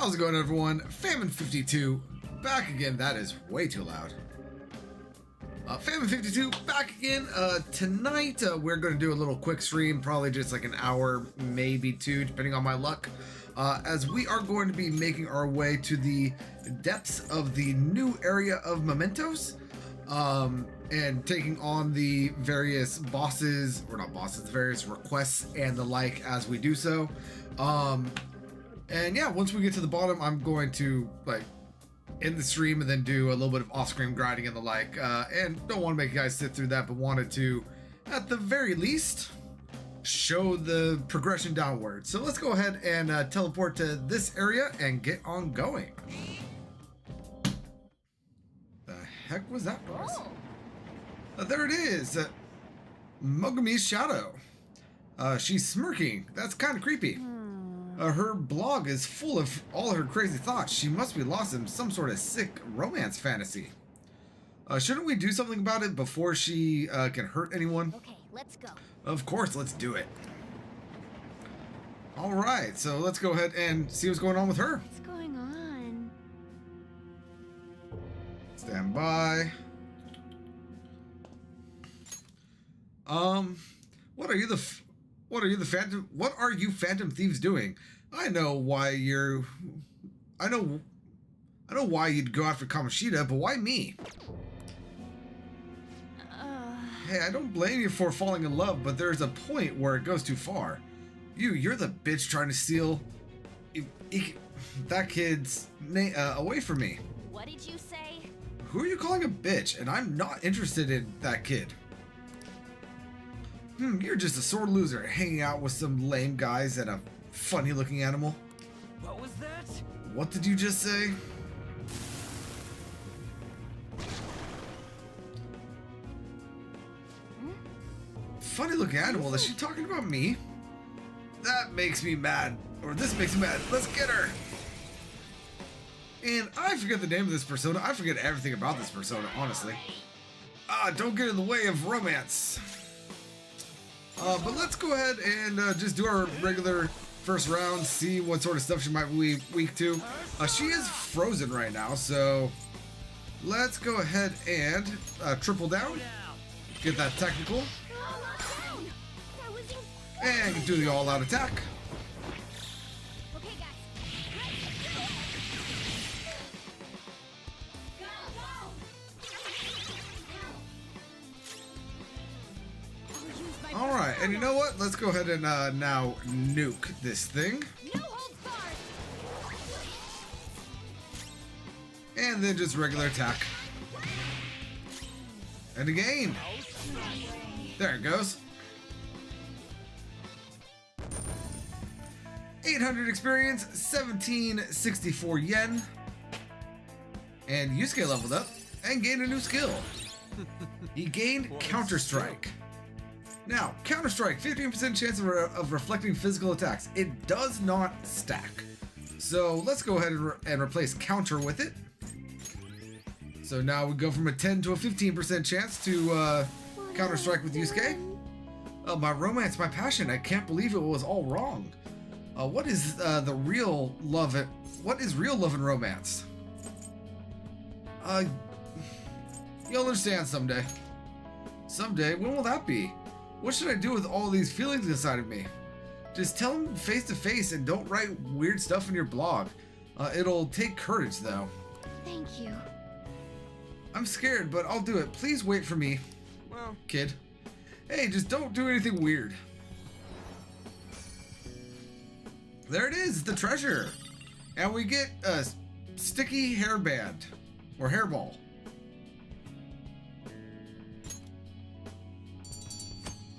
How's it going, everyone? Famine52 back again. That is way too loud. Famine52 back again. Tonight we're going to do a little quick stream, probably just like an hour, maybe two, depending on my luck. As we are going to be making our way to the depths of the new area of Mementos, and taking on the various bosses, or not bosses, the various requests and the like as we do so. And yeah, once we get to the bottom, I'm going to like end the stream and then do a little bit of off-screen grinding and the like. And don't want to make you guys sit through that, but wanted to, at the very least, show the progression downward. So let's go ahead and teleport to this area and get on going. The heck was that noise? There it is, Mogami's shadow. She's smirking. That's kind of creepy. Her blog is full of all her crazy thoughts. She must be lost in some sort of sick romance fantasy. Shouldn't we do something about it before she can hurt anyone? Okay, let's go. Of course, let's do it. All right, so let's go ahead and see what's going on with her. What's going on? Stand by. What are you phantom thieves doing? I know why you're... I know why you'd go after Kamoshida, but why me? Hey, I don't blame you for falling in love, but there's a point where it goes too far. You're the bitch trying to steal that kid's away from me. What did you say? Who are you calling a bitch? And I'm not interested in that kid. You're just a sore loser hanging out with some lame guys and a funny-looking animal. What was that? What did you just say? Funny-looking animal? Is she talking about me? That makes me mad. Or this makes me mad. Let's get her! And I forget the name of this persona. I forget everything about this persona, honestly. Don't get in the way of romance. But let's go ahead and just do our regular first round, see what sort of stuff she might be weak to. She is frozen right now, so let's go ahead and triple down, get that technical, and do the all-out attack. Alright, and you know what? Let's go ahead and now nuke this thing. And then just regular attack. And again. There it goes. 800 experience, 1764 yen. And Yusuke leveled up and gained a new skill. He gained Counter-Strike. Now, Counter-Strike, 15% chance of reflecting physical attacks. It does not stack. So let's go ahead and replace Counter with it. So now we go from a 10 to a 15% chance to Counter-Strike with Yusuke. Oh, my romance, my passion. I can't believe it was all wrong. What is the real love? What is real love and romance? You'll understand someday. Someday? When will that be? What should I do with all these feelings inside of me? Just tell them face to face and don't write weird stuff in your blog. It'll take courage, though. Thank you. I'm scared, but I'll do it. Please wait for me. Well, kid. Hey, just don't do anything weird. There it is, the treasure. And we get a sticky hairband, or hairball.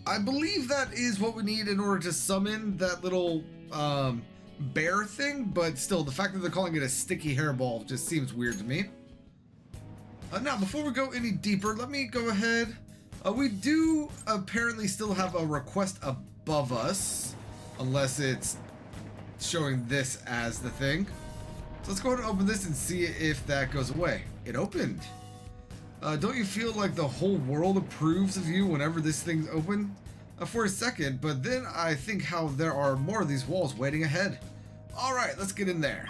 I believe that is what we need in order to summon that little bear thing, but still, the fact that they're calling it a sticky hairball just seems weird to me. Now, before we go any deeper, let me go ahead. We do apparently still have a request above us, unless it's showing this as the thing. So let's go ahead and open this and see if that goes away. It opened. Don't you feel like the whole world approves of you whenever this thing's open? For a second, but then I think how there are more of these walls waiting ahead. Alright, let's get in there.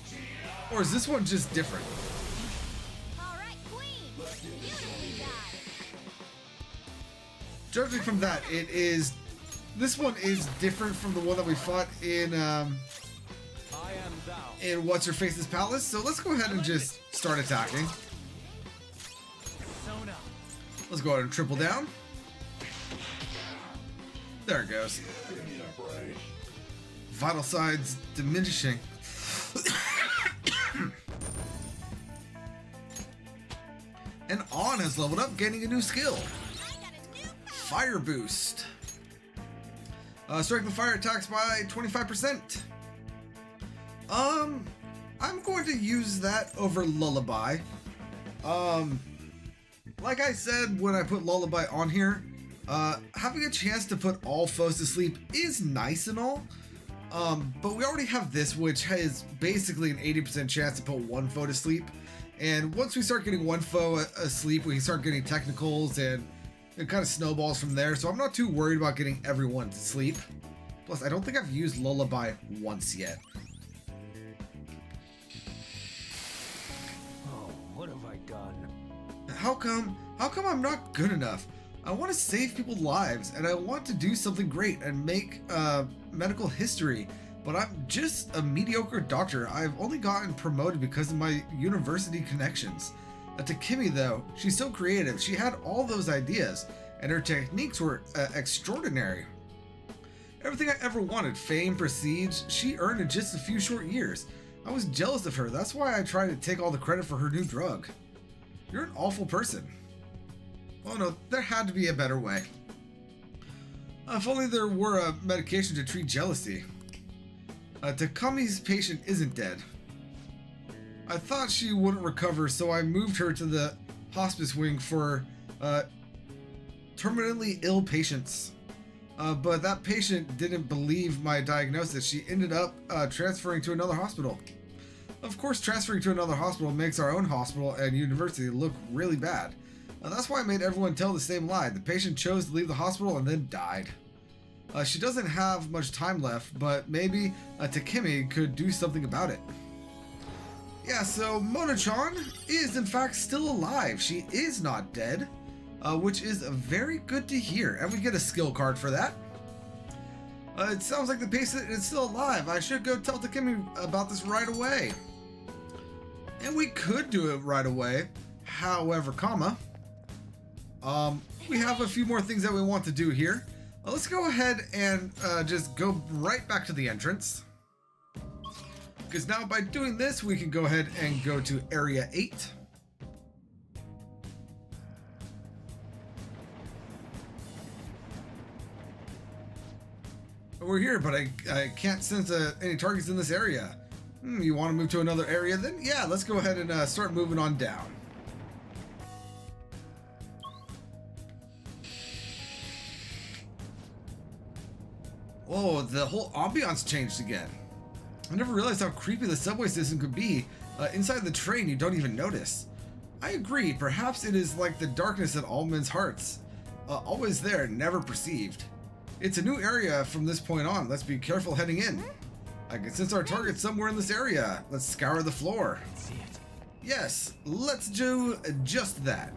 Or is this one just different? All right, Queen. Beautifully done. Judging from that, this one is different from the one that we fought in What's Her Face's Palace. So let's go ahead and just start attacking. Let's go ahead and triple down. There it goes. Vital signs diminishing. And On has leveled up, gaining a new skill. Fire Boost. Strike the fire attacks by 25%. I'm going to use that over Lullaby. Like I said when I put Lullaby on here, having a chance to put all foes to sleep is nice and all. But we already have this, which has basically an 80% chance to put one foe to sleep. And once we start getting one foe asleep, we can start getting technicals and it kind of snowballs from there. So I'm not too worried about getting everyone to sleep. Plus, I don't think I've used Lullaby once yet. Oh, what have I done? How come I'm not good enough? I want to save people's lives and I want to do something great and make medical history, but I'm just a mediocre doctor. I've only gotten promoted because of my university connections. To Kimmy though, she's so creative. She had all those ideas and her techniques were extraordinary. Everything I ever wanted, fame, prestige, she earned in just a few short years. I was jealous of her. That's why I tried to take all the credit for her new drug. You're an awful person. Oh no, there had to be a better way. If only there were a medication to treat jealousy. Takami's patient isn't dead. I thought she wouldn't recover, so I moved her to the hospice wing for terminally ill patients. But that patient didn't believe my diagnosis. She ended up transferring to another hospital. Of course, transferring to another hospital makes our own hospital and university look really bad. That's why I made everyone tell the same lie. The patient chose to leave the hospital and then died. She doesn't have much time left, but maybe Takemi could do something about it. Yeah, so Mona-chan is in fact still alive. She is not dead, which is very good to hear. And we get a skill card for that. It sounds like the patient is still alive. I should go tell Takemi about this right away. And we could do it right away. However, we have a few more things that we want to do here. Let's go ahead and just go right back to the entrance. Because now by doing this, we can go ahead and go to Area 8. We're here, but I can't sense any targets in this area. You want to move to another area then? Yeah, let's go ahead and start moving on down. Whoa, the whole ambiance changed again. I never realized how creepy the subway system could be. Inside the train, you don't even notice. I agree, perhaps it is like the darkness in all men's hearts. Always there, never perceived. It's a new area from this point on. Let's be careful heading in. I can sense our target somewhere in this area. Let's scour the floor. See it. Yes, let's do just that.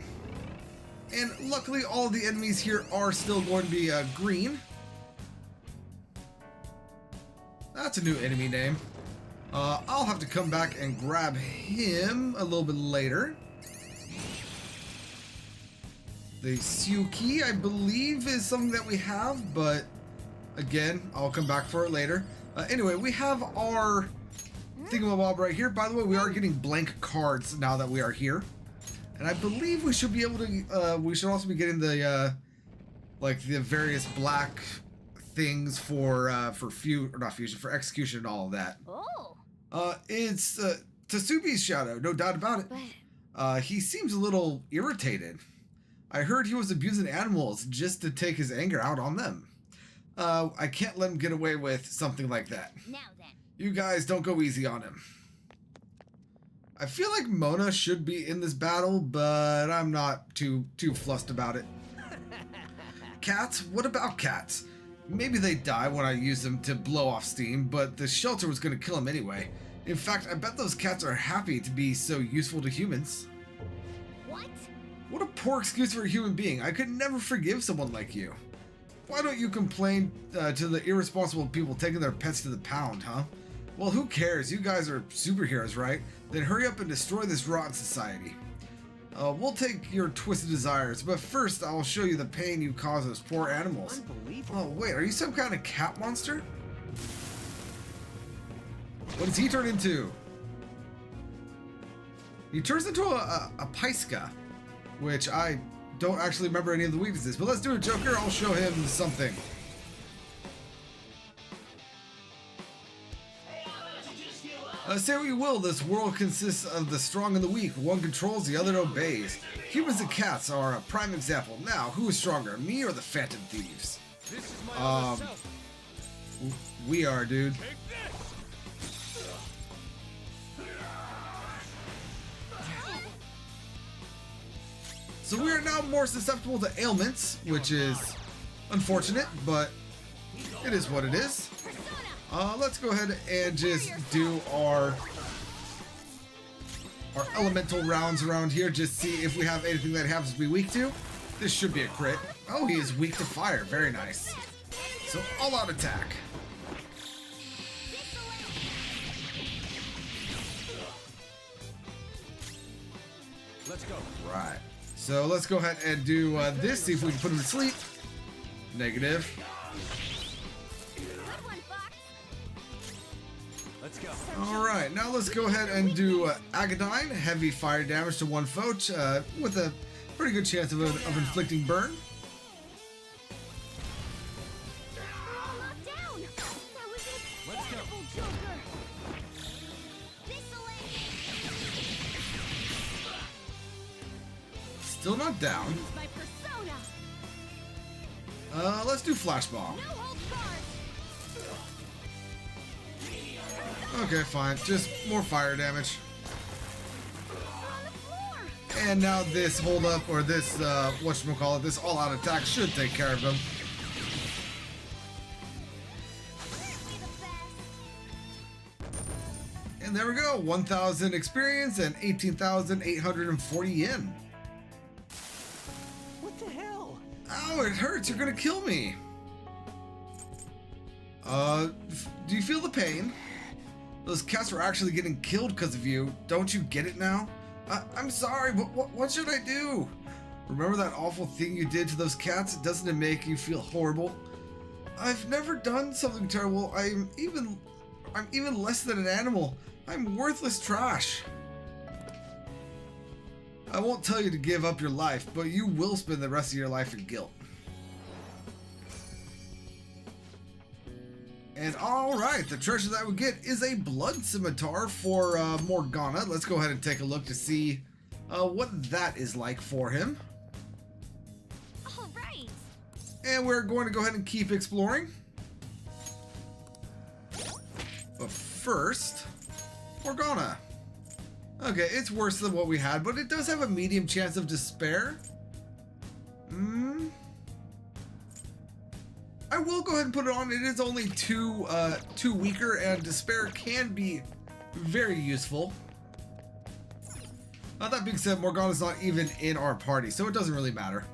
And luckily, all of the enemies here are still going to be green. That's a new enemy name. I'll have to come back and grab him a little bit later. The Suki, I believe, is something that we have, but again, I'll come back for it later. Anyway, we have our thingamabob right here. By the way, we are getting blank cards now that we are here. And I believe we should be able to, we should also be getting the, like the various black things for for execution and all of that. Oh. It's Tasubi's shadow, no doubt about it. He seems a little irritated. I heard he was abusing animals just to take his anger out on them. I can't let him get away with something like that. Now then. You guys don't go easy on him. I feel like Mona should be in this battle, but I'm not too flustered about it. Cats? What about cats? Maybe they die when I use them to blow off steam, but the shelter was going to kill them anyway. In fact, I bet those cats are happy to be so useful to humans. What? What a poor excuse for a human being. I could never forgive someone like you. Why don't you complain to the irresponsible people taking their pets to the pound, huh? Well, who cares? You guys are superheroes, right? Then hurry up and destroy this rotten society. We'll take your twisted desires, but first I'll show you the pain you cause those poor animals. Unbelievable. Oh, wait, are you some kind of cat monster? What does he turn into? He turns into a Paiska, which I don't actually remember any of the weaknesses, but let's do it, Joker. I'll show him something. Say what you will, this world consists of the strong and the weak. One controls, the other obeys. Humans and cats are a prime example. Now, who is stronger, me or the Phantom Thieves? This is my other self. We are, dude. Take this. So we are now more susceptible to ailments, which is unfortunate, but it is what it is. Let's go ahead and just do our elemental rounds around here. Just see if we have anything that happens to be weak to. This should be a crit. Oh, he is weak to fire. Very nice. So all-out attack. Let's go. Right. So let's go ahead and do this. See if we can put him to sleep. Negative. Let's go. Alright, now let's go ahead and do Agadine, heavy fire damage to one foe, with a pretty good chance of inflicting burn. Locked down. That was Let's go. incredible, Joker. This'll Still not down. use my persona. Let's do Flash Bomb. No holds barred. Okay, fine. Just more fire damage. On the floor. And now this hold up, or this, whatchamacallit, this all-out attack should take care of him. Be the best. And there we go. 1,000 experience and 18,840 yen. What the hell? Ow, it hurts. You're gonna kill me. Do you feel the pain? Those cats are actually getting killed because of you. Don't you get it now? I'm sorry, but what should I do? Remember that awful thing you did to those cats? Doesn't it make you feel horrible? I've never done something terrible. I'm even less than an animal. I'm worthless trash. I won't tell you to give up your life, but you will spend the rest of your life in guilt. And alright, the treasure that we get is a blood scimitar for Morgana. Let's go ahead and take a look to see what that is like for him. All right. And we're going to go ahead and keep exploring. But first, Morgana. Okay, it's worse than what we had, but it does have a medium chance of despair. I will go ahead and put it on. It is only two weaker, and despair can be very useful. That being said, Morgana's not even in our party, so it doesn't really matter.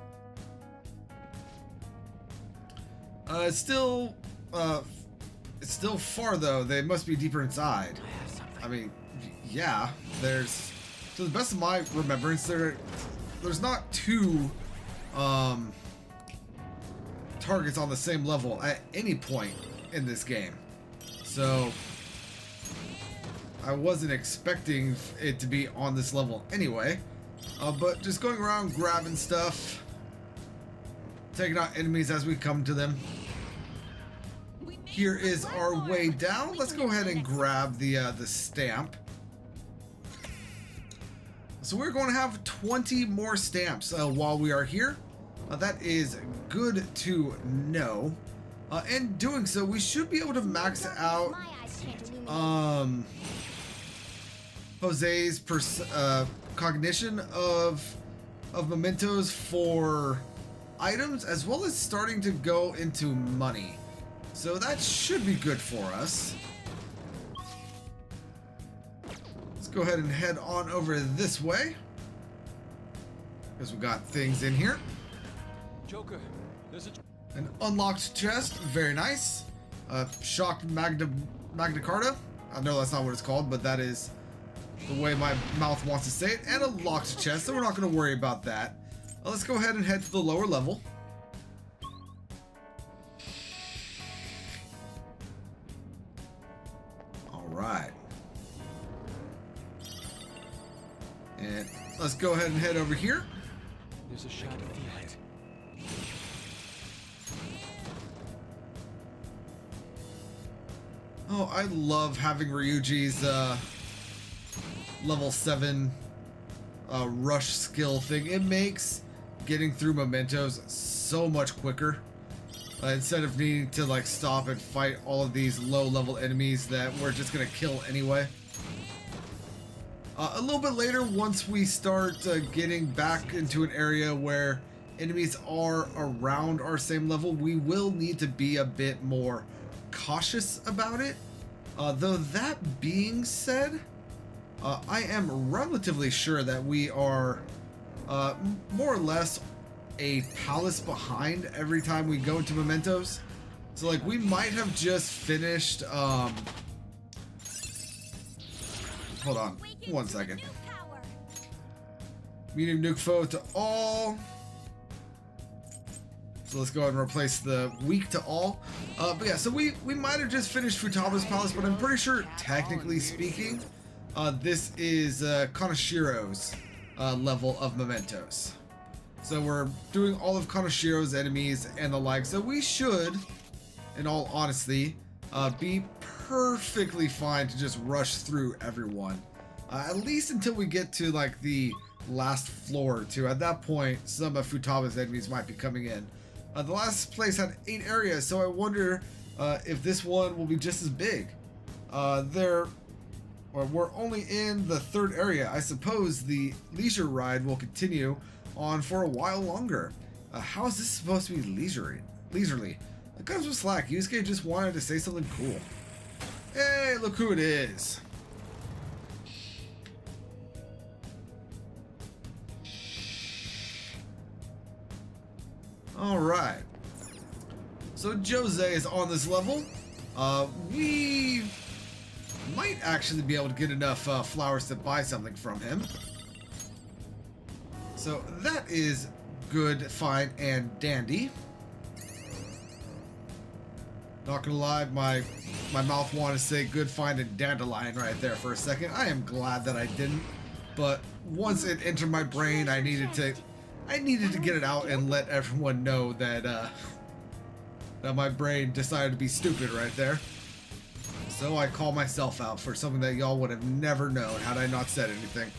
It's still far though. They must be deeper inside. I have something. I mean, yeah. There's, to the best of my remembrance, there's not two targets on the same level at any point in this game. So I wasn't expecting it to be on this level anyway. But just going around grabbing stuff, taking out enemies as we come to them. Here is our way down. Let's go ahead and grab the stamp. So we're going to have 20 more stamps while we are here. That is good to know. In doing so, we should be able to max out My eyes can't illuminate. Jose's cognition of mementos for items, as well as starting to go into money. So that should be good for us. go ahead and head on over this way. Because we got things in here. Joker, there's a... An unlocked chest, very nice. Shocked Magna Carta. I know that's not what it's called, but that is the way my mouth wants to say it. And a locked chest, so we're not going to worry about that. Let's go ahead and head to the lower level. All right. And let's go ahead and head over here. There's a shot of the light. Oh, I love having Ryuji's level 7 rush skill thing. It makes getting through Mementos so much quicker. Instead of needing to like stop and fight all of these low level enemies that we're just gonna kill anyway. A little bit later, once we start getting back into an area where enemies are around our same level, we will need to be a bit more cautious about it. Though that being said, I am relatively sure that we are more or less a palace behind every time we go into Mementos. So like we might have just finished hold on one second. Medium nuke foe to all. So let's go ahead and replace the weak to all. But yeah, so we might have just finished Futaba's Palace, but I'm pretty sure, technically speaking, this is Kanashiro's level of Mementos. So we're doing all of Kanashiro's enemies and the like, so we should, in all honesty, be perfectly fine to just rush through everyone. At least until we get to like the last floor or two. At that point, some of Futaba's enemies might be coming in. The last place had 8 areas, so I wonder if this one will be just as big. We're only in the 3rd area. I suppose the leisure ride will continue on for a while longer. How is this supposed to be leisurely? It comes with slack. Yusuke just wanted to say something cool. Hey, look who it is. Alright. So Jose is on this level. We might actually be able to get enough flowers to buy something from him. So that is good, fine, and dandy. Not gonna lie, my mouth wanted to say good, fine, and dandelion right there for a second. I am glad that I didn't, but once it entered my brain, I needed to get it out and let everyone know that that my brain decided to be stupid right there. So I call myself out for something that y'all would have never known had I not said anything.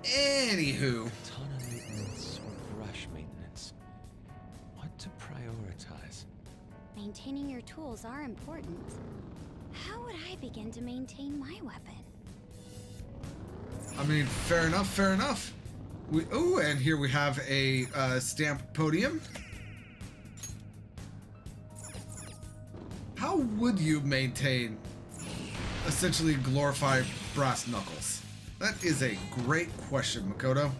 Anywho. Ton of maintenance or brush maintenance. What to prioritize? Maintaining your tools are important. How would I begin to maintain my weapon? I mean, fair enough, fair enough. And here we have a stamp podium. How would you maintain essentially glorified brass knuckles? That is a great question, Makoto.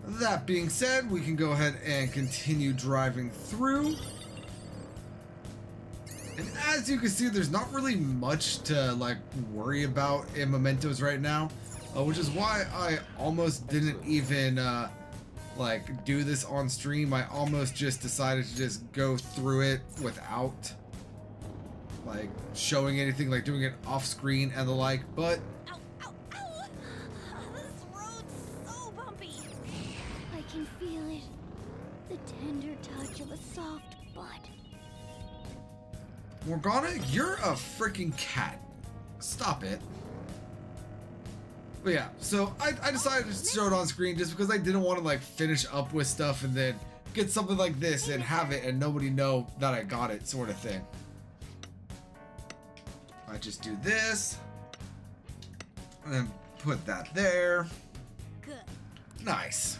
That being said, we can go ahead and continue driving through. And as you can see, there's not really much to like worry about in Mementos right now, which is why I almost didn't even like do this on stream. I almost just decided to just go through it without like showing anything, like doing it off screen and the like, but Ow, ow, ow! This road's so bumpy. I can feel it. The tender touch of a soft butt. Morgana, you're a freaking cat. Stop it. But yeah, so I decided to show it on screen just because I didn't want to like finish up with stuff and then get something like this and have it and nobody know that I got it, sort of thing. I just do this and then put that there. Good. Nice.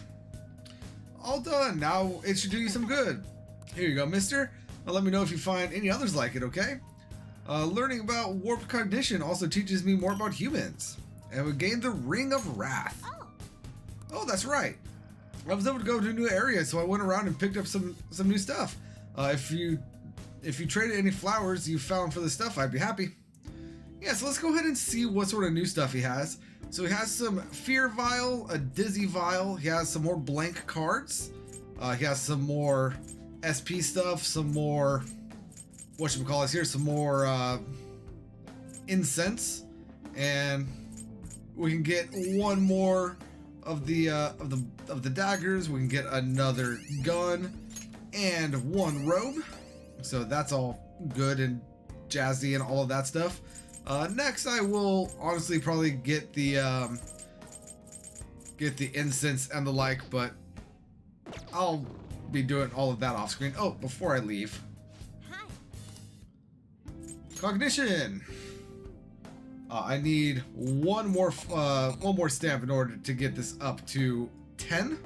All done. Now it should do you some good. Here you go, mister. Let me know if you find any others like it, okay? Learning about warped cognition also teaches me more about humans. And we gained the Ring of Wrath. Oh, that's right. I was able to go to a new area, so I went around and picked up some new stuff. If you traded any flowers you found for the stuff, I'd be happy. Yeah, so let's go ahead and see what sort of new stuff he has. So he has some Fear Vial, a Dizzy Vial. He has some more blank cards. He has some more SP stuff, some more, whatchamacallit here, some more incense, and we can get one more of the daggers. We can get another gun and one robe. So that's all good and jazzy and all of that stuff. Next, I will honestly probably get the incense and the like, but I'll be doing all of that off screen. Oh, before I leave, Hi. cognition. I need one more stamp in order to get this up to 10.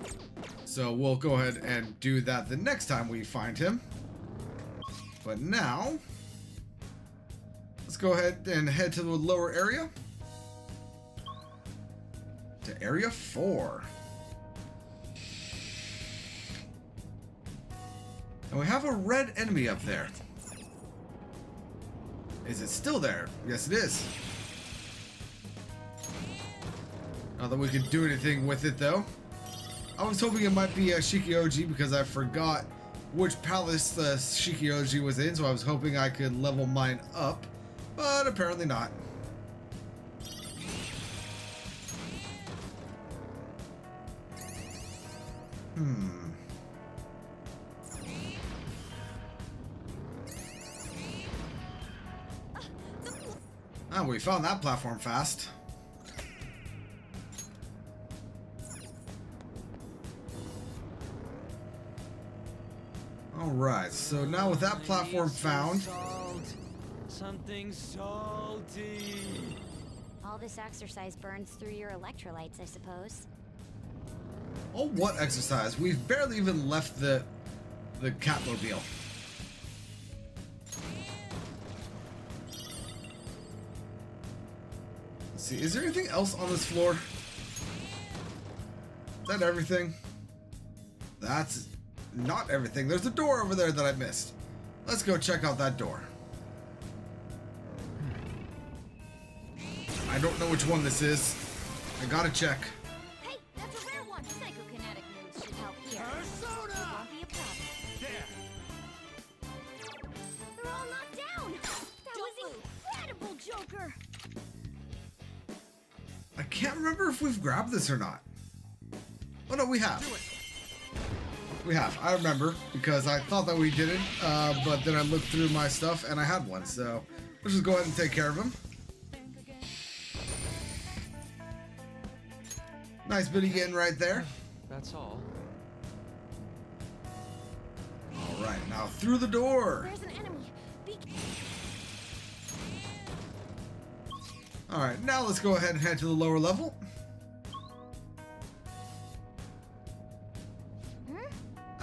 So we'll go ahead and do that the next time we find him. But now, let's go ahead and head to the lower area. To Area 4. And we have a red enemy up there. Is it still there? Yes, it is. Not that we could do anything with it, though. I was hoping it might be a Shikioji because I forgot which palace the Shikioji was in, so I was hoping I could level mine up, but apparently not. Ah, we found that platform fast. Alright, so now with that platform found... Something salty. All this exercise burns through your electrolytes, I suppose. Oh, what exercise? We've barely even left the Catmobile. Let's see, is there anything else on this floor? Is that everything? That's not everything. There's a door over there that I missed. Let's go check out that door. I don't know which one this is. I gotta check. Hey, that's a rare one. Psychokinetic moves should help here. Sorta! It won't be a problem. There. They're all knocked down. That was incredible, Joker. I can't remember if we've grabbed this or not. Oh no, we have. We have. I remember because I thought that we didn't, but then I looked through my stuff and I had one. So let's just go ahead and take care of him. Nice bit of yin right there. That's all. All right, now through the door. There's an enemy. All right, now let's go ahead and head to the lower level.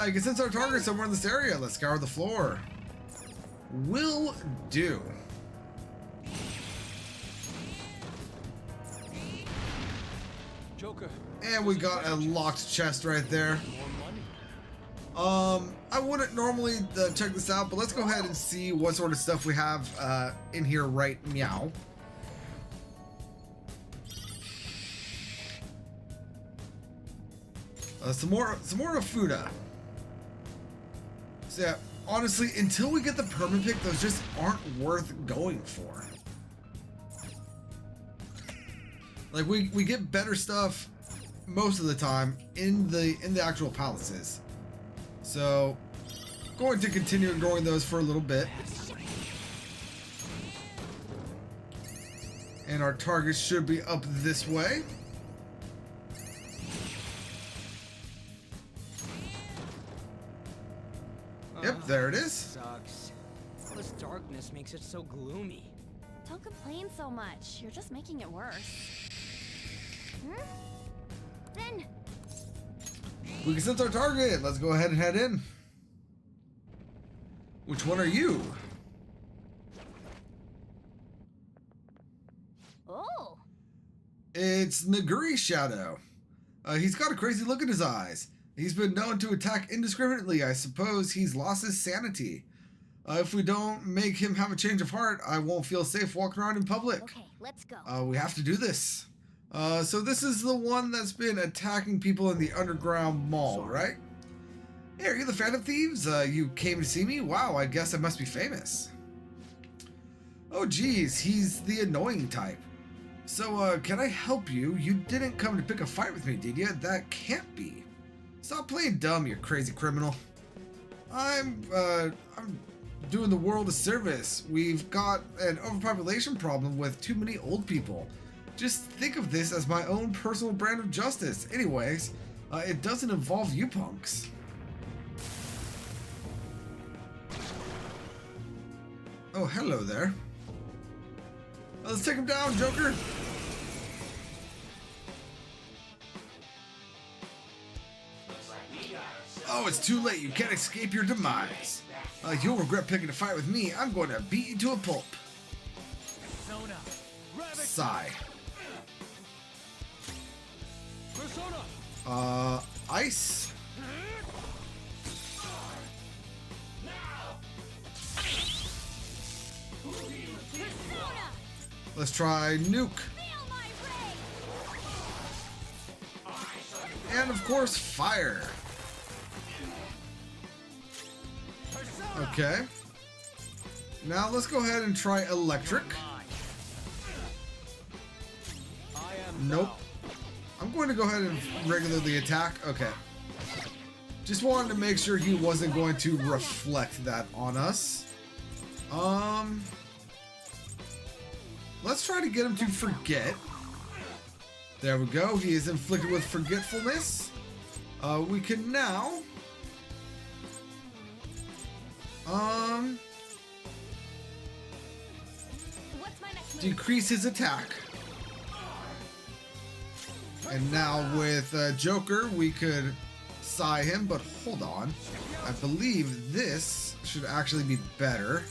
You can sense our target somewhere in this area. Let's scour the floor. Will do. Joker. And we got a locked chest right there. More money. I wouldn't normally check this out, but let's go ahead and see what sort of stuff we have in here right meow. Some more Afuda. So yeah, honestly, until we get the perma pick, those just aren't worth going for. Like we get better stuff most of the time in the actual palaces. So going to continue ignoring those for a little bit. And our target should be up this way. Yep, there it is. Sucks. All this darkness makes it so gloomy. Don't complain so much. You're just making it worse. Then. We can sense our target. Let's go ahead and head in. Which one are you? Oh. It's Naguri's shadow. He's got a crazy look in his eyes. He's been known to attack indiscriminately. I suppose he's lost his sanity. If we don't make him have a change of heart, I won't feel safe walking around in public. Okay, let's go. We have to do this. So this is the one that's been attacking people in the underground mall, right? Hey, are you the Phantom Thieves? You came to see me? Wow, I guess I must be famous. Oh geez, he's the annoying type. So, can I help you? You didn't come to pick a fight with me, did you? That can't be. Stop playing dumb, you crazy criminal. I'm doing the world a service. We've got an overpopulation problem with too many old people. Just think of this as my own personal brand of justice. Anyways, it doesn't involve you punks. Oh, hello there. Let's take him down, Joker. Oh, it's too late. You can't escape your demise. You'll regret picking a fight with me. I'm going to beat you to a pulp. Sigh. Ice. Let's try nuke. And of course, fire. Okay. Now let's go ahead and try electric. Nope. I'm going to go ahead and regularly attack. Okay. Just wanted to make sure he wasn't going to reflect that on us. Let's try to get him to forget. There we go. He is inflicted with forgetfulness. We can now... decrease his attack. And now with Joker, we could sigh him, but hold on. I believe this should actually be better.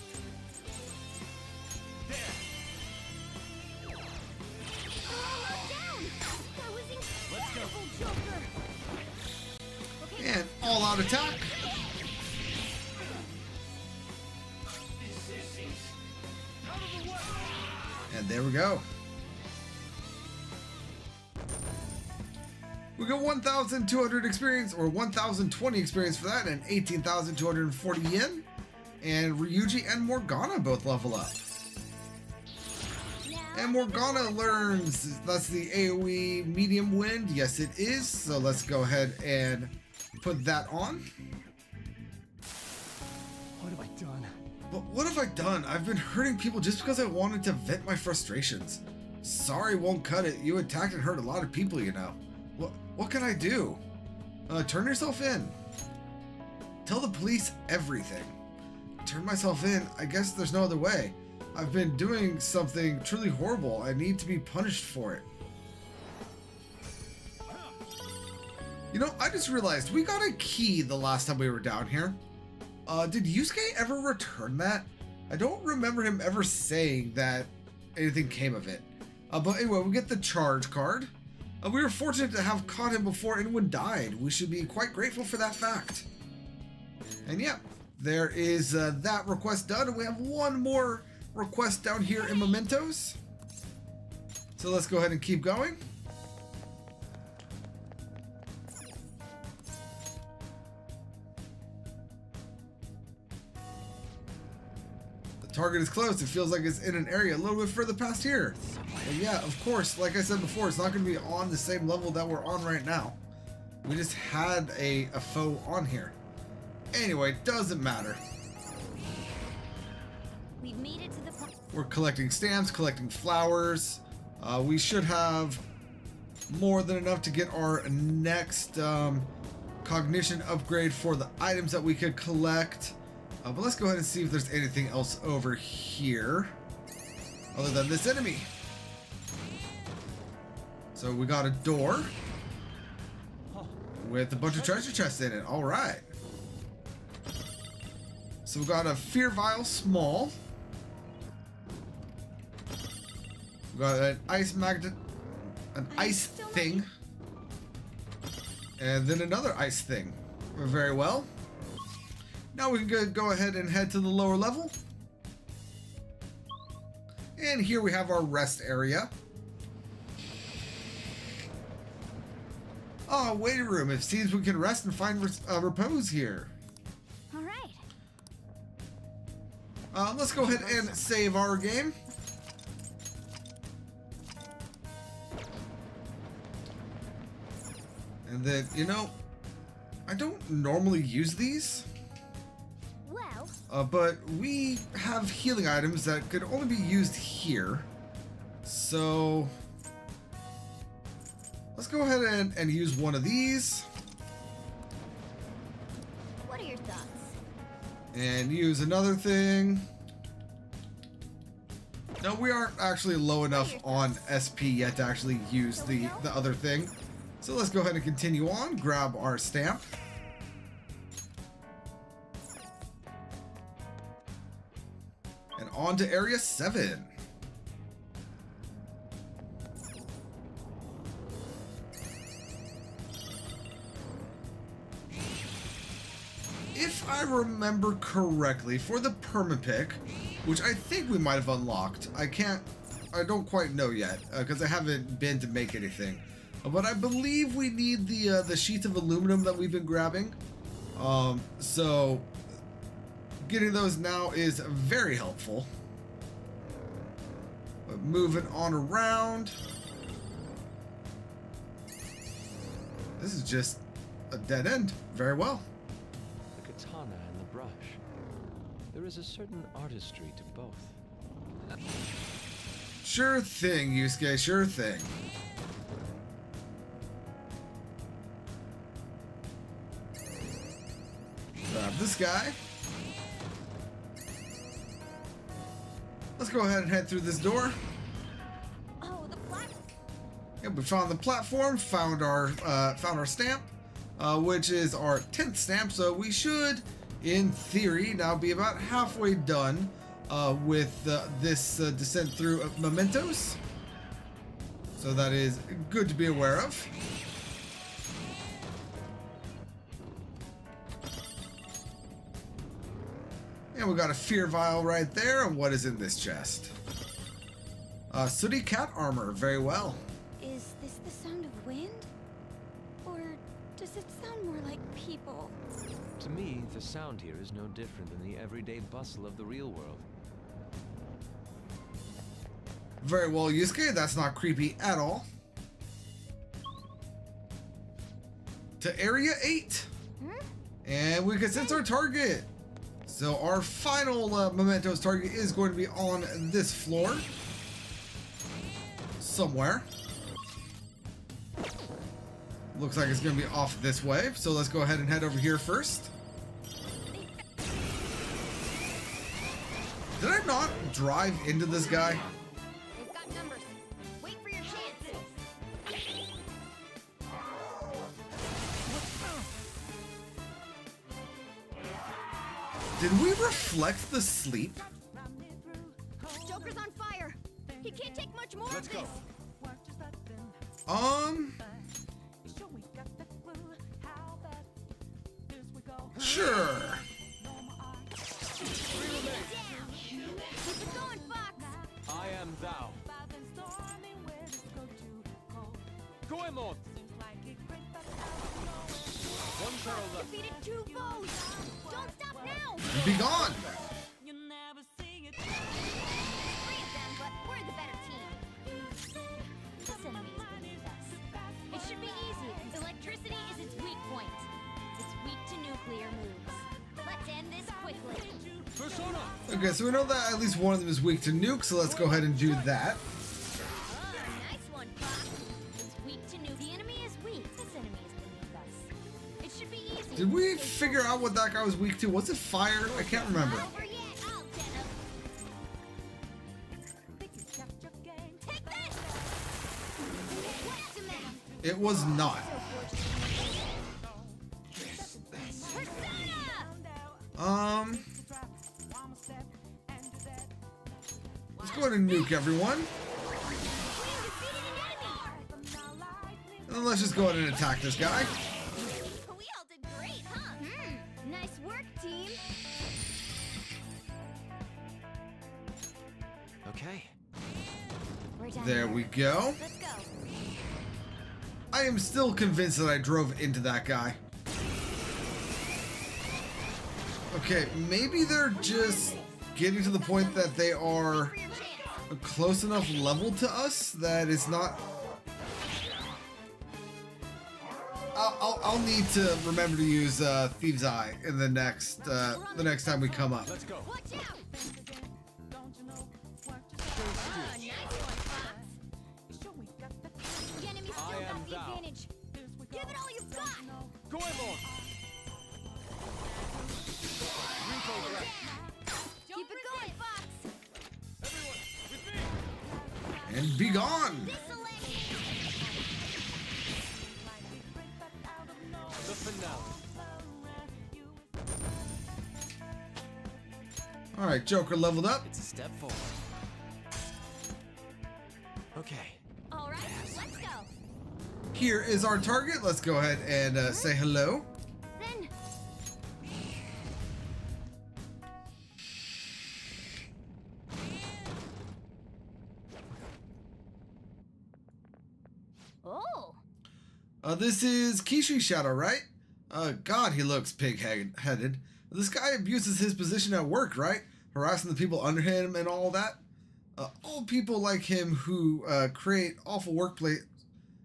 And all-out attack. And there we go. We got 1,200 experience, or 1,020 experience for that, and 18,240 yen. And Ryuji and Morgana both level up. And Morgana learns, that's the AoE medium wind. Yes, it is. So let's go ahead and put that on. What have I done? But what have I done? I've been hurting people just because I wanted to vent my frustrations. Sorry won't cut it. You attacked and hurt a lot of people, you know. What can I do? Turn yourself in. Tell the police everything. Turn myself in? I guess there's no other way. I've been doing something truly horrible. I need to be punished for it. You know, I just realized we got a key the last time we were down here. Did Yusuke ever return that? I don't remember him ever saying that anything came of it. But anyway, we get the charge card. We were fortunate to have caught him before anyone died. We should be quite grateful for that fact. And yeah, there is that request done. And we have one more request down here in Mementos. So let's go ahead and keep going. The target is close. It feels like it's in an area a little bit further past here. And yeah, of course, like I said before, it's not going to be on the same level that we're on right now. We just had a foe on here. Anyway, doesn't matter. We've made it to the point. We're collecting stamps, collecting flowers. We should have more than enough to get our next cognition upgrade for the items that we could collect. But let's go ahead and see if there's anything else over here other than this enemy. So we got a door with a bunch of treasure chests in it. All right. So we've got a Fear Vial small. We've got an ice magnet, an ice thing, and then another ice thing. Very well. Now we can go ahead and head to the lower level. And here we have our rest area. Oh, waiting room. It seems we can rest and find repose here. All right. Let's go ahead and save our game. And then, you know, I don't normally use these. Well, But we have healing items that could only be used here. So let's go ahead and use one of these. what are your thoughts? And use another thing. No, we aren't actually low enough on SP yet to actually use the other thing. So let's go ahead and continue on. Grab our stamp. And on to Area 7. If I remember correctly, for the permapick, which I think we might have unlocked, I don't quite know yet, because I haven't been to make anything. But I believe we need the sheets of aluminum that we've been grabbing. So getting those now is very helpful. But moving on around. This is just a dead end. Very well. The katana and the brush. There is a certain artistry to both. Sure thing, Yusuke, sure thing. Grab this guy. Let's go ahead and head through this door. Oh, the platform. Yeah, we found the platform, found our stamp, which is our 10th stamp. So we should, in theory, now be about halfway done with this descent through Mementos. So that is good to be aware of. And we got a Fear Vial right there. And what is in this chest? Sooty cat armor. Very well. Is this the sound of wind? Or does it sound more like people? To me, the sound here is no different than the everyday bustle of the real world. Very well, Yusuke. That's not creepy at all. To Area 8. And we can sense our target. So our final Mementos target is going to be on this floor. Somewhere. Looks like it's going to be off this way. So let's go ahead and head over here first. Did I not drive into this guy? They've got numbers. Wait for your chance. Did we reflect the sleep? Joker's on fire. He can't take much more Let's of go. this. Sure. Keep it going, Fox. I am thou. Goemon! One shadow left. Defeated 2 foes. Don't stop now. Be gone. 3 of them, but we're the better team. This enemy is beneath us. It should be easy. Electricity is its weak point. It's weak to nuclear moves. Let's end this quickly. Persona! Okay, so we know that at least one of them is weak to nuke, so let's go ahead and do that. Oh, nice one, Fox. It's weak to nuke. The enemy is weak. This enemy is beneath us. It should be easy. Did we figure out what that guy was weak to? Was it fire? I can't remember. Not over yet. I'll get him. Take this. Whack him out. It was not. Persona! going to nuke everyone. And then let's just go ahead and attack this guy. We all did great, huh? Nice work, team. Okay. We're done There here. we go. Let's go. I am still convinced that I drove into that guy. Okay, maybe they're just getting to the point that they are For your chance. a close enough level to us that it's not. I'll need to remember to use Thieves' Eye in the next time we come up. Let's go. Watch out! Nice one, Fox. The enemy still I am got the thou. advantage. Give it all you've got. Goemon! Keep it going, Fox. Everyone, with me! And be gone. This'll end. The finale. All right, Joker leveled up. It's a step forward. Okay. All right, let's go. Here is our target. Let's go ahead and say hello. Then. Oh. This is Kishi's shadow, right? God, he looks pig-headed. This guy abuses his position at work, right? Harassing the people under him and all that. All people like him who create awful workplace.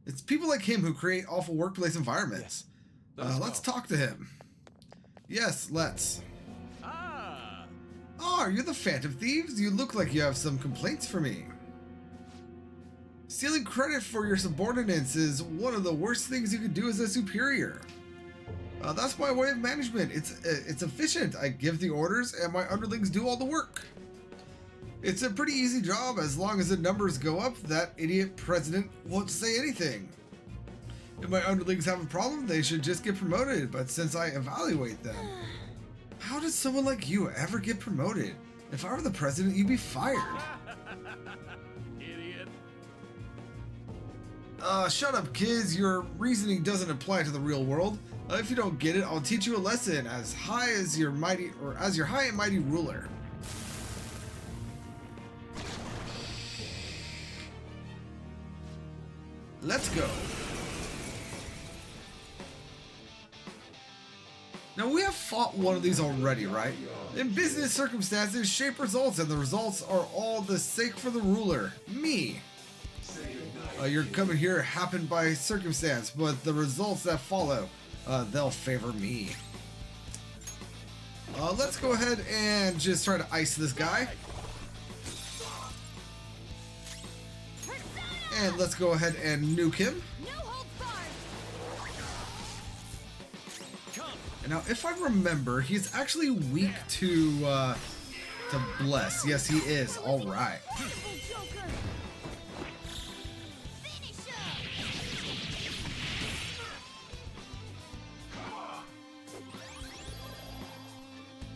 It's people like him who create awful workplace environments. Let's talk to him. Yes, let's. Ah! Oh, you're the Phantom Thieves? You look like you have some complaints for me. Stealing credit for your subordinates is one of the worst things you could do as a superior. That's my way of management. It's efficient. I give the orders and my underlings do all the work. It's a pretty easy job as long as the numbers go up. That idiot president won't say anything. If my underlings have a problem, they should just get promoted, but since I evaluate them. How does someone like you ever get promoted? If I were the president, you'd be fired. Idiot. Shut up, kids. Your reasoning doesn't apply to the real world. If you don't get it, I'll teach you a lesson as high as your mighty, or as your high and mighty ruler. Let's go. Now we have fought one of these already, right? In business, circumstances shape results, and the results are all the sake for the ruler, me. Your coming here happened by circumstance, but the results that follow, they'll favor me. Let's go ahead and just try to ice this guy. And let's go ahead and nuke him. No holds barred. And now, if I remember, he's actually weak to bless. Yes, he is. All right. Beautiful Joker. Finish him.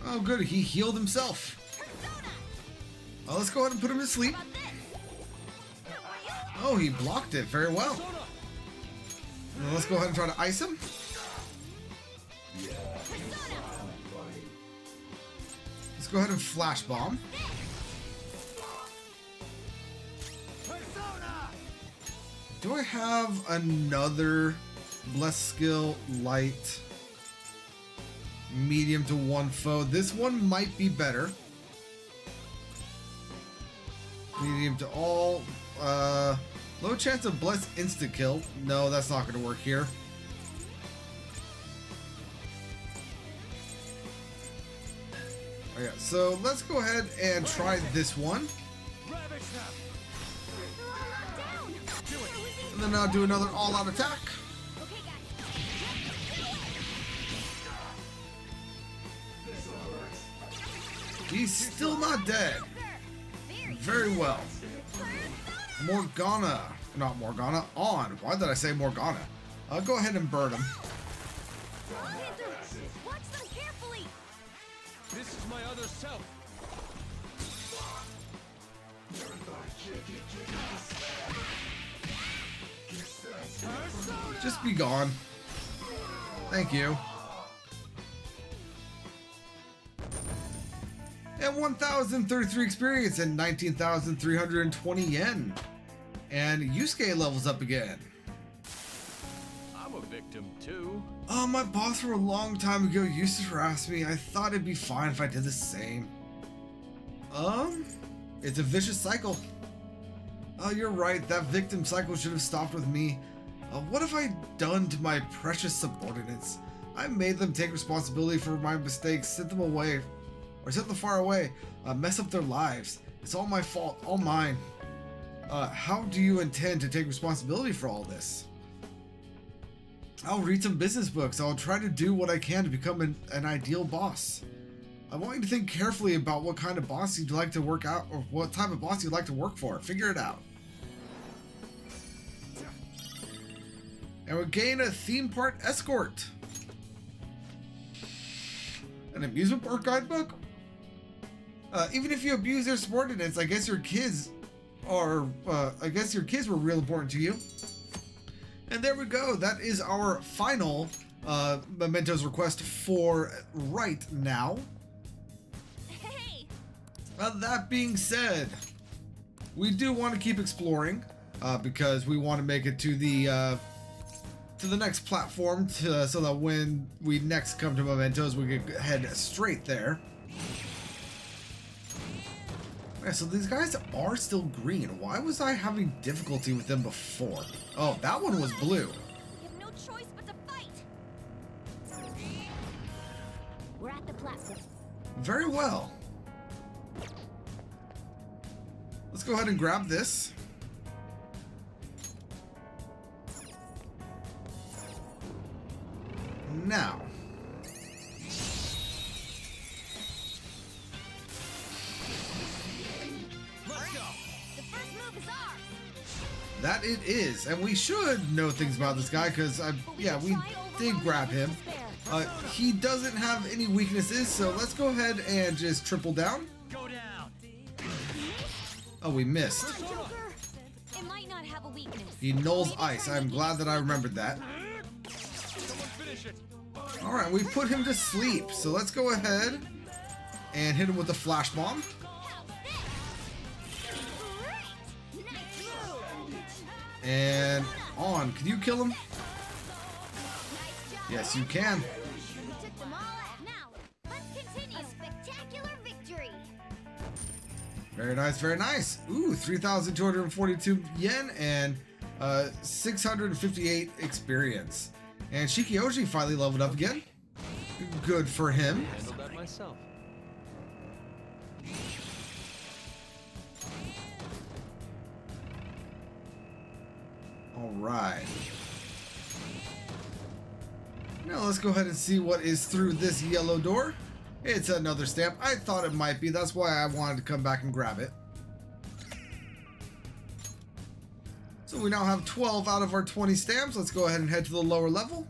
Oh, good. He healed himself. Persona. Let's go ahead and put him to sleep. About this. Oh, he blocked it very well. Now let's go ahead and try to ice him. Persona. Let's go ahead and flash bomb. Persona. Do I have another bless skill, light, medium to one foe? This one might be better. Medium to all. Low chance of bless insta kill. No, that's not going to work here. Oh, yeah, so let's go ahead and try this one. They're all locked down. And then I'll do another all-out attack. Okay, guys. He's still not dead. Very Very well. Persona. Morgana. Not Morgana. On. Why did I say Morgana? I'll go ahead and burn him. Panther, watch them carefully. This is my other self. Just be gone. Thank you. And 1,033 experience and 19,320 yen. And Yusuke levels up again. I'm a victim too. My boss from a long time ago used to harass me. I thought it'd be fine if I did the same. It's a vicious cycle. Oh, you're right. That victim cycle should have stopped with me. What have I done to my precious subordinates? I made them take responsibility for my mistakes, sent them away, or sent them far away, mess up their lives. It's all my fault, all mine. How do you intend to take responsibility for all this? I'll read some business books. I'll try to do what I can to become an ideal boss. I want you to think carefully about what kind of boss you'd like to work out, or what type of boss you'd like to work for. Figure it out. And we gain a theme park escort. An amusement park guidebook? Even if you abuse their subordinates, I guess your kids were real important to you. And there we go. That is our final Mementos request for right now. Hey! That being said, we do want to keep exploring because we want to make it to the next platform so that when we next come to Mementos, we can head straight there. Yeah, so these guys are still green. Why was I having difficulty with them before? Oh, that one was blue. We have no choice but to fight! We're at the platform. Very well. Let's go ahead and grab this. Now. Let's go. The first move is ours! That it is, and we should know things about this guy because we did grab him. He doesn't have any weaknesses, so let's go ahead and just triple down. Go down. Oh, we missed. Joker! It might not have a weakness. He nulls ice. I'm glad that I remembered that. Someone finish it. All right, we put him to sleep, so let's go ahead and hit him with the flash bomb. Great! Nice move! And on. Can you kill him? Nice job! Yes, you can. We took them all out. Now, let's continue. A spectacular victory! Very nice, very nice. Ooh, 3,242 yen and 658 experience. And Shikioji finally leveled up again. Good for him. Handled that myself. All right. Now let's go ahead and see what is through this yellow door. It's another stamp. I thought it might be. That's why I wanted to come back and grab it. So we now have 12 out of our 20 stamps. Let's go ahead and head to the lower level.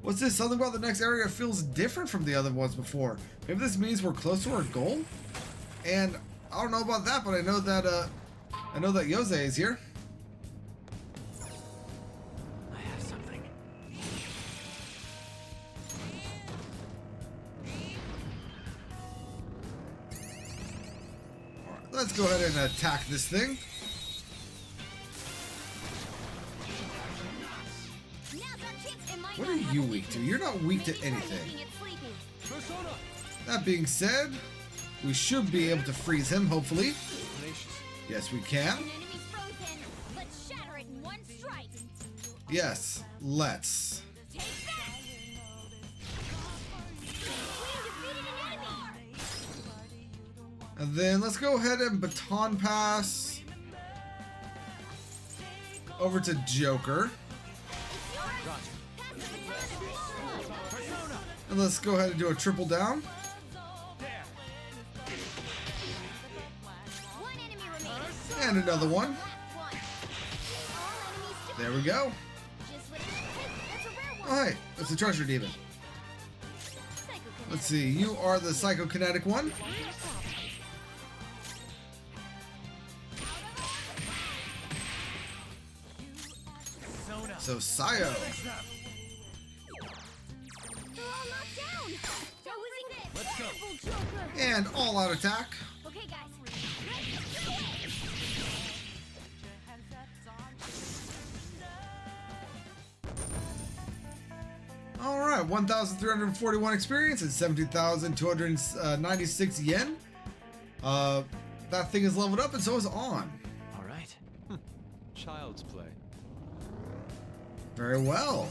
What's this? Something about the next area feels different from the other ones before. Maybe this means we're close to our goal? And I don't know about that, but I know that Yose is here. I have something. Alright, let's go ahead and attack this thing. Now's our chance. It might What not are have you a weak to? weakness. You're not weak to Maybe try anything. making it sleepy. Persona. That being said, we should be able to freeze him, hopefully. Yes, we can. An enemy's frozen. Let's shatter it in one strike. Yes, let's. Take that! We defeated an enemy! And then let's go ahead and baton pass over to Joker. Pass the baton. And let's go ahead and do a triple down. One enemy remains. And another one. One. All enemies There we go. Just what it is. Hey, that's a rare one. Oh, hey, it's a treasure demon. Let's see, you are the psychokinetic one. Sona. So Sayo. They're all knocked down. That was Let's go. incredible, Joker. And all out attack. Okay, guys. Let's do it. Alright, 1,341 experience and 17,296 yen. That thing is leveled up and so is On. All right. Child's play. Very well.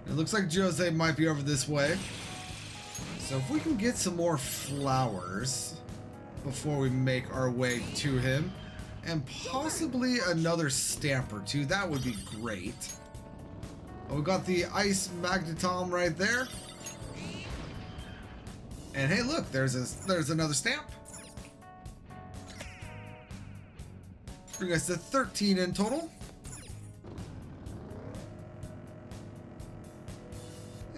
It looks like Jose might be over this way. So if we can get some more flowers before we make our way to him, and possibly another stamp or two, that would be great. Oh, we got the ice magnetom right there. And hey, look, there's another stamp. Bring us to 13 in total.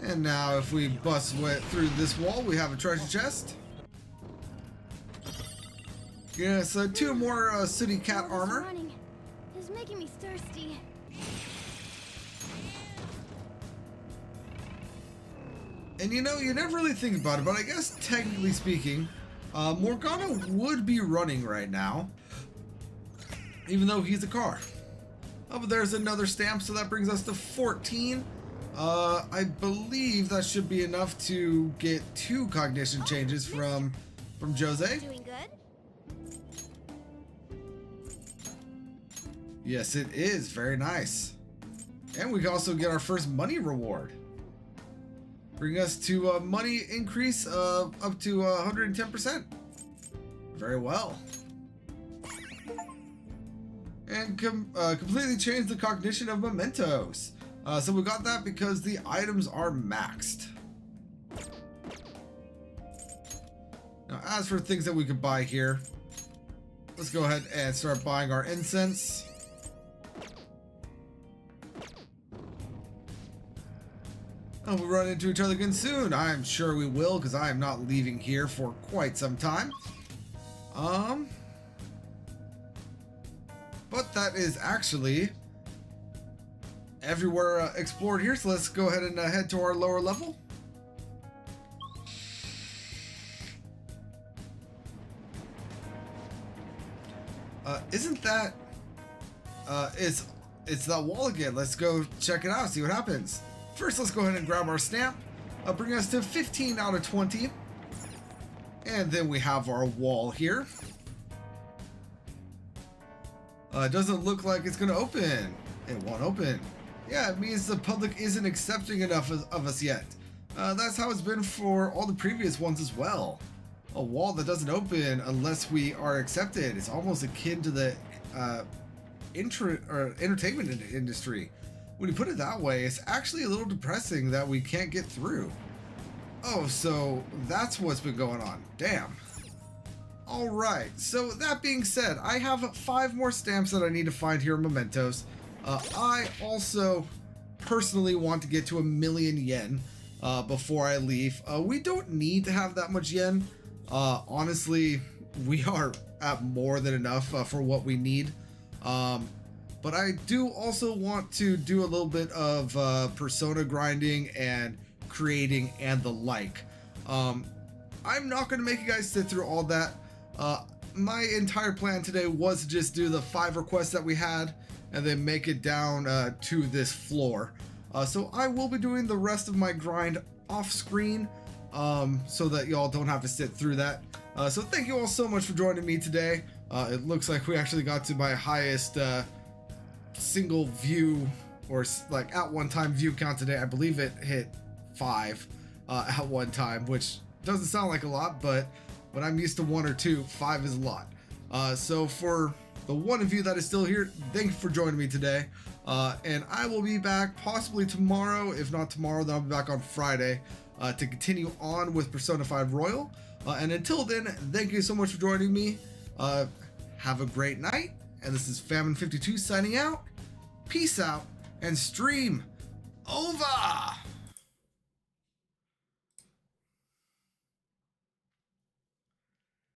And now if we bust through this wall, we have a treasure chest. Yes, two more city cat armor. Running is making me thirsty. And you know, you never really think about it, but I guess technically speaking, Morgana would be running right now, even though he's a car. Oh, but there's another stamp, so that brings us to 14. I believe that should be enough to get 2 cognition changes from Jose. Doing good? Yes, it is. Very nice. And we can also get our first money reward. Bring us to a money increase of up to 110%. Very well. And completely change the cognition of Mementos. So we got that because the items are maxed. Now, as for things that we could buy here, let's go ahead and start buying our incense. Oh, we'll run into each other again soon. I'm sure we will, because I am not leaving here for quite some time. But that is actually everywhere explored here, so let's go ahead and head to our lower level. Isn't that it's that wall again? Let's go check it out, see what happens. First, let's go ahead and grab our stamp. Bring us to 15 out of 20. And then we have our wall here. It doesn't look like it's gonna open. It won't open. Yeah, it means the public isn't accepting enough of us yet. That's how it's been for all the previous ones as well. A wall that doesn't open unless we are accepted. It's almost akin to the entertainment industry. When you put it that way, it's actually a little depressing that we can't get through. Oh, so that's what's been going on. Damn. Alright, so that being said, I have 5 more stamps that I need to find here in Mementos. I also personally want to get to 1,000,000 yen before I leave. We don't need to have that much yen. Honestly, we are at more than enough for what we need. But I do also want to do a little bit of persona grinding and creating and the like. I'm not going to make you guys sit through all that. My entire plan today was to just do the 5 requests that we had and then make it down to this floor. So I will be doing the rest of my grind off screen so that y'all don't have to sit through that. So thank you all so much for joining me today. It looks like we actually got to my highest single view or like at one time view count today. I believe it hit 5 at one time, which doesn't sound like a lot, but when I'm used to 1 or 2, 5 is a lot. So for the one of you that is still here, thank you for joining me today. And I will be back possibly tomorrow. If not tomorrow, then I'll be back on Friday to continue on with Persona 5 Royal. And until then, thank you so much for joining me. Have a great night. And this is Famine52 signing out. Peace out and stream over!